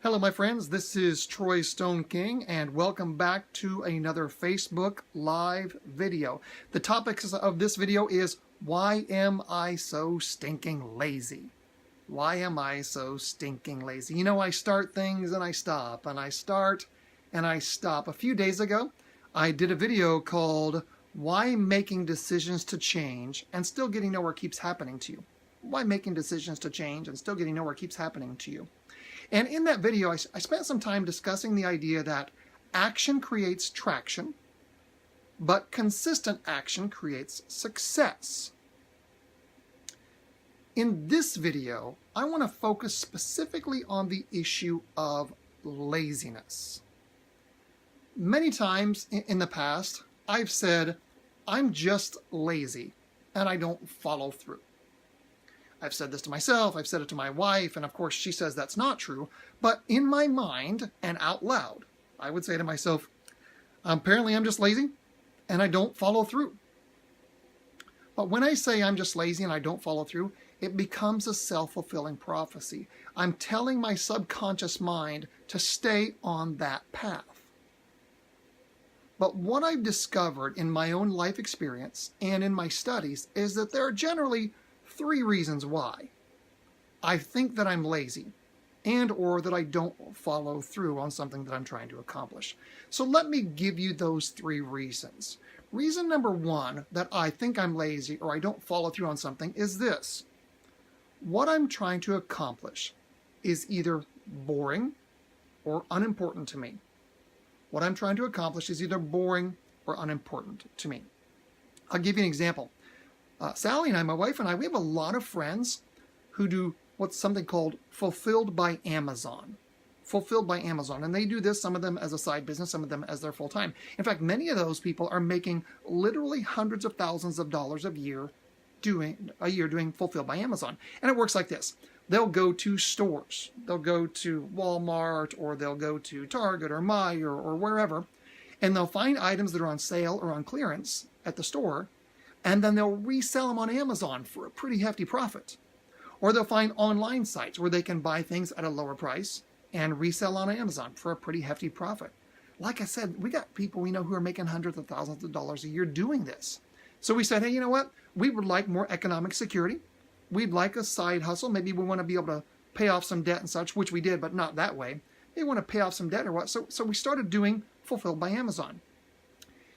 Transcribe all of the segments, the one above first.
Hello, my friends. This is Troy Stone King, and welcome back to another Facebook Live video. The topic of this video is, why am I so stinking lazy? Why am I so stinking lazy? You know, I start things and I stop, and I start and I stop. A few days ago, I did a video called, Why Making Decisions to Change and Still Getting Nowhere Keeps Happening to You. Why making decisions to change and still getting nowhere keeps happening to you. And in that video, I spent some time discussing the idea that action creates traction, but consistent action creates success. In this video, I want to focus specifically on the issue of laziness. Many times in the past, I've said, I'm just lazy, and I don't follow through. I've said this to myself, I've said it to my wife, and of course she says that's not true, but in my mind and out loud, I would say to myself, apparently I'm just lazy and I don't follow through. But when I say I'm just lazy and I don't follow through, it becomes a self-fulfilling prophecy. I'm telling my subconscious mind to stay on that path. But what I've discovered in my own life experience and in my studies is that there are generally three reasons why I think that I'm lazy and or that I don't follow through on something that I'm trying to accomplish. So let me give you those three reasons. Reason number one that I think I'm lazy or I don't follow through on something is this. What I'm trying to accomplish is either boring or unimportant to me. What I'm trying to accomplish is either boring or unimportant to me. I'll give you an example. Sally and I, my wife and I, we have a lot of friends who do what's something called Fulfilled by Amazon. Fulfilled by Amazon. And they do this, some of them as a side business, some of them as their full-time. In fact, many of those people are making literally hundreds of thousands of dollars a year doing Fulfilled by Amazon. And it works like this. They'll go to stores. They'll go to Walmart, or they'll go to Target or Meijer or wherever, and they'll find items that are on sale or on clearance at the store, and then they'll resell them on Amazon for a pretty hefty profit. Or they'll find online sites where they can buy things at a lower price and resell on Amazon for a pretty hefty profit. Like I said, we got people we know who are making hundreds of thousands of dollars a year doing this. So we said, hey, you know what? We would like more economic security. We'd like a side hustle. Maybe we want to be able to pay off some debt and such, which we did, but not that way. They want to pay off some debt or what. So we started doing Fulfilled by Amazon.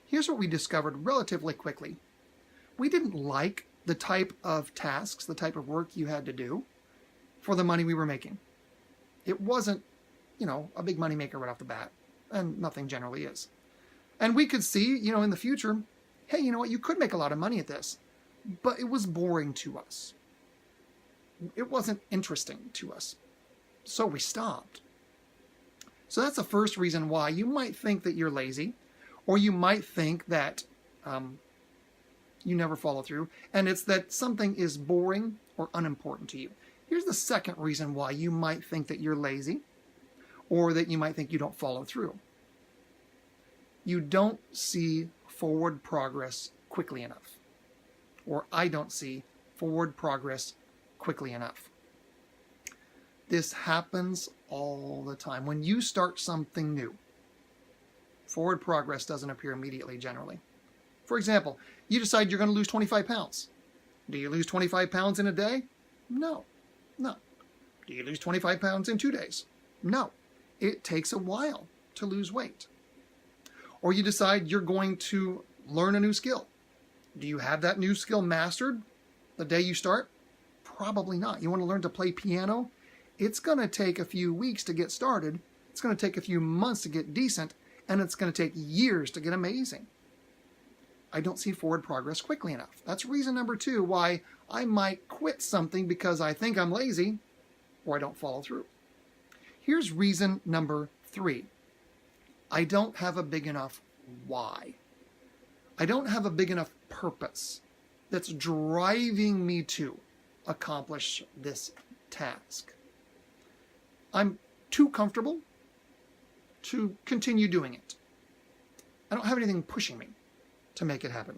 Here's what we discovered relatively quickly. We didn't like the type of tasks, the type of work you had to do for the money we were making. It wasn't, a big money maker right off the bat, and nothing generally is. And we could see, in the future, hey, you know what, you could make a lot of money at this, but it was boring to us. It wasn't interesting to us. So we stopped. So that's the first reason why you might think that you're lazy, or you might think that you never follow through, and it's that something is boring or unimportant to you. Here's the second reason why you might think that you're lazy, or that you might think you don't follow through. You don't see forward progress quickly enough, or I don't see forward progress quickly enough. This happens all the time. When you start something new, forward progress doesn't appear immediately generally. For example, you decide you're going to lose 25 pounds. Do you lose 25 pounds in a day? No. Do you lose 25 pounds in 2 days? No. It takes a while to lose weight. Or you decide you're going to learn a new skill. Do you have that new skill mastered the day you start? Probably not. You want to learn to play piano? It's going to take a few weeks to get started. It's going to take a few months to get decent, and it's going to take years to get amazing. I don't see forward progress quickly enough. That's reason number two why I might quit something because I think I'm lazy or I don't follow through. Here's reason number three. I don't have a big enough why. I don't have a big enough purpose that's driving me to accomplish this task. I'm too comfortable to continue doing it. I don't have anything pushing me to make it happen.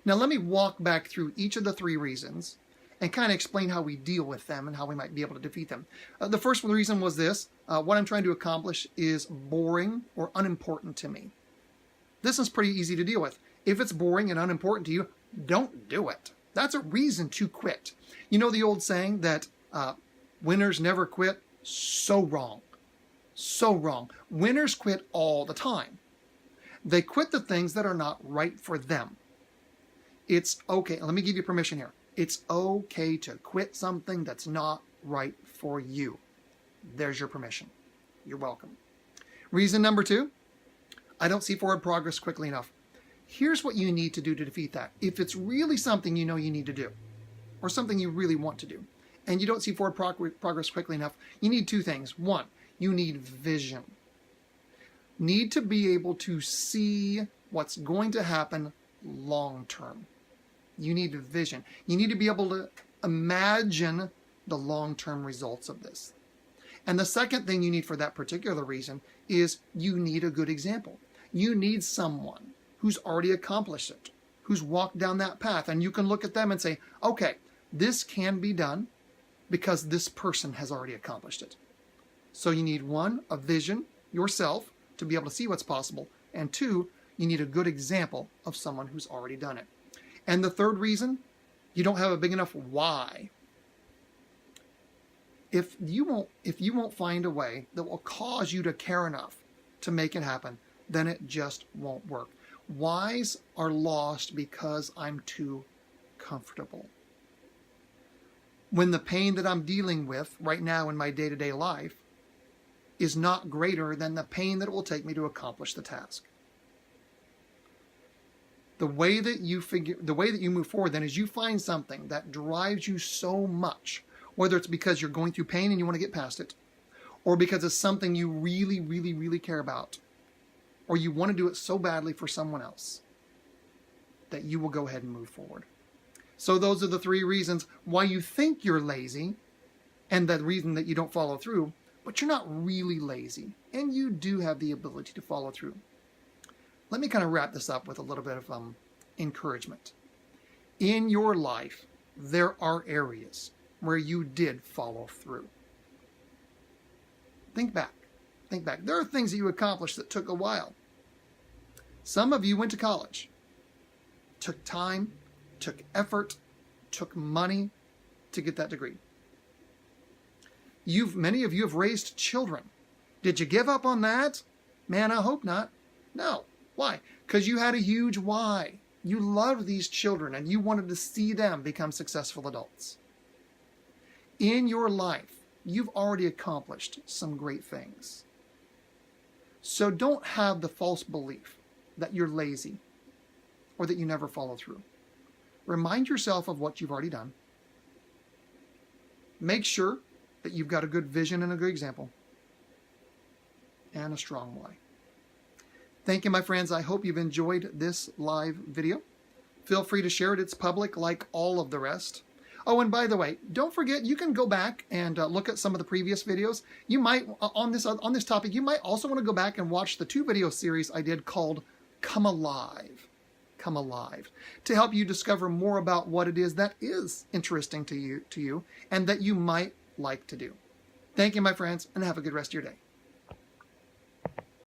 Now let me walk back through each of the three reasons and kind of explain how we deal with them and how we might be able to defeat them. The first reason was this. What I'm trying to accomplish is boring or unimportant to me. This is pretty easy to deal with. If it's boring and unimportant to you, don't do it. That's a reason to quit. You know the old saying that winners never quit? So wrong. So wrong. Winners quit all the time. They quit the things that are not right for them. It's okay. Let me give you permission here. It's okay to quit something that's not right for you. There's your permission. You're welcome. Reason number 2, I don't see forward progress quickly enough. Here's what you need to do to defeat that. If it's really something you know you need to do, or something you really want to do, and you don't see forward progress quickly enough, you need 2 things. 1, you need vision. Need to be able to see what's going to happen long term. You need vision. You need to be able to imagine the long-term results of this. And the second thing you need for that particular reason is you need a good example. You need someone who's already accomplished it, who's walked down that path, and you can look at them and say, okay, this can be done because this person has already accomplished it. So you need 1, a vision yourself to be able to see what's possible, and 2, you need a good example of someone who's already done it. And the third reason, you don't have a big enough why. If you won't find a way that will cause you to care enough to make it happen, then it just won't work. Whys are lost because I'm too comfortable. When the pain that I'm dealing with right now in my day-to-day life is not greater than the pain that it will take me to accomplish the task. The way that you move forward then is you find something that drives you so much, whether it's because you're going through pain and you want to get past it, or because it's something you really, really, really care about, or you want to do it so badly for someone else, that you will go ahead and move forward. So those are the 3 reasons why you think you're lazy, and the reason that you don't follow through, but you're not really lazy, and you do have the ability to follow through. Let me kind of wrap this up with a little bit of encouragement. In your life, there are areas where you did follow through. Think back. Think back. There are things that you accomplished that took a while. Some of you went to college. Took time, took effort, took money to get that degree. Many of you have raised children. Did you give up on that? Man, I hope not. No. Why? Because you had a huge why. You loved these children and you wanted to see them become successful adults. In your life, you've already accomplished some great things. So don't have the false belief that you're lazy or that you never follow through. Remind yourself of what you've already done. Make sure that you've got a good vision and a good example and a strong why. Thank you, my friends. I hope you've enjoyed this live video. Feel free to share it. It's public like all of the rest. Oh, and by the way, don't forget, you can go back and look at some of the previous videos. You might, on this topic, you might also want to go back and watch the 2 video series I did called Come Alive. Come Alive, to help you discover more about what it is that is interesting to you and that you might like to do. Thank you, my friends, and have a good rest of your day.